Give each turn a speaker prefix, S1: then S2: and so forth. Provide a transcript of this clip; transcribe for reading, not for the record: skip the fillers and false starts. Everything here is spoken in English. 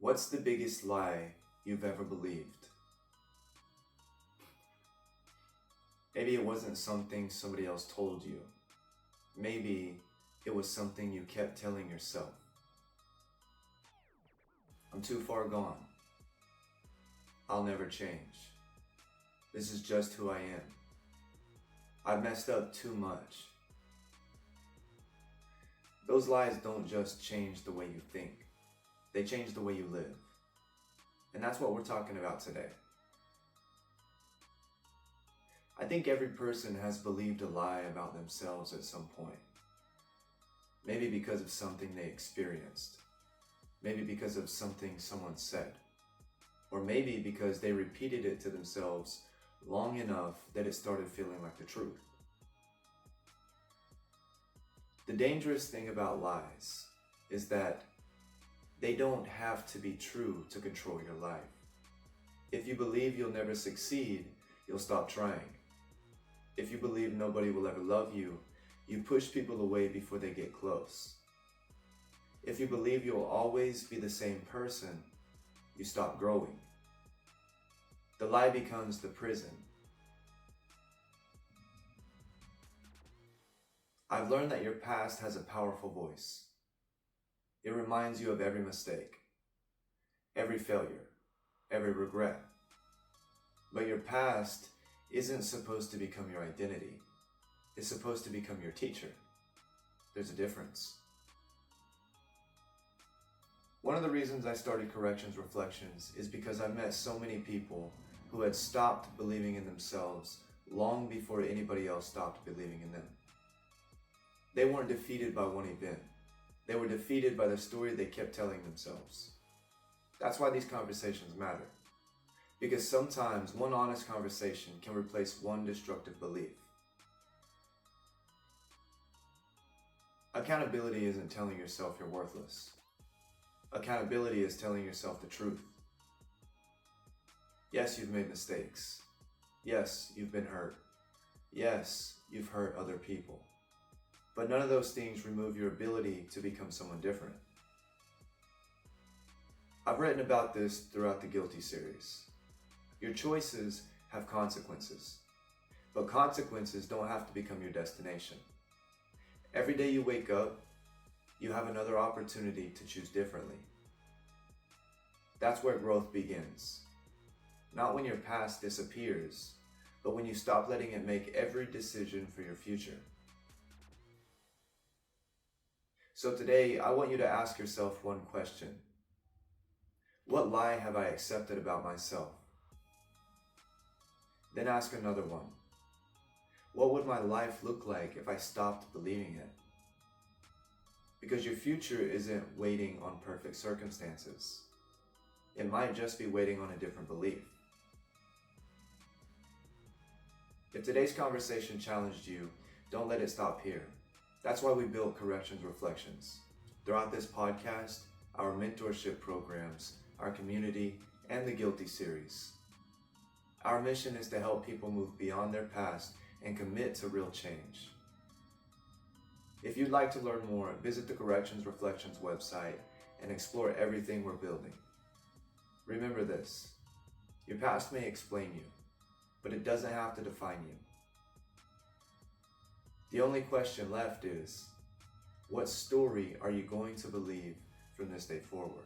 S1: What's the biggest lie you've ever believed? Maybe it wasn't something somebody else told you. Maybe it was something you kept telling yourself. I'm too far gone. I'll never change. This is just who I am. I've messed up too much. Those lies don't just change the way you think. They change the way you live. And that's what we're talking about today. I think every person has believed a lie about themselves at some point. Maybe because of something they experienced. Maybe because of something someone said. Or maybe because they repeated it to themselves long enough that it started feeling like the truth. The dangerous thing about lies is that they don't have to be true to control your life. If you believe you'll never succeed, you'll stop trying. If you believe nobody will ever love you, you push people away before they get close. If you believe you'll always be the same person, you stop growing. The lie becomes the prison. I've learned that your past has a powerful voice. It reminds you of every mistake, every failure, every regret. But your past isn't supposed to become your identity. It's supposed to become your teacher. There's a difference. One of the reasons I started Corrections Reflections is because I met so many people who had stopped believing in themselves long before anybody else stopped believing in them. They weren't defeated by one event. They were defeated by the story they kept telling themselves. That's why these conversations matter. Because sometimes one honest conversation can replace one destructive belief. Accountability isn't telling yourself you're worthless. Accountability is telling yourself the truth. Yes, you've made mistakes. Yes, you've been hurt. Yes, you've hurt other people. But none of those things remove your ability to become someone different. I've written about this throughout the Guilty series. Your choices have consequences, but consequences don't have to become your destination. Every day you wake up, you have another opportunity to choose differently. That's where growth begins. Not when your past disappears, but when you stop letting it make every decision for your future. So today, I want you to ask yourself one question. What lie have I accepted about myself? Then ask another one. What would my life look like if I stopped believing it? Because your future isn't waiting on perfect circumstances. It might just be waiting on a different belief. If today's conversation challenged you, don't let it stop here. That's why we built Corrections Reflections. Throughout this podcast, our mentorship programs, our community, and the Guilty series. Our mission is to help people move beyond their past and commit to real change. If you'd like to learn more, visit the Corrections Reflections website and explore everything we're building. Remember this, your past may explain you, but it doesn't have to define you. The only question left is, what story are you going to believe from this day forward?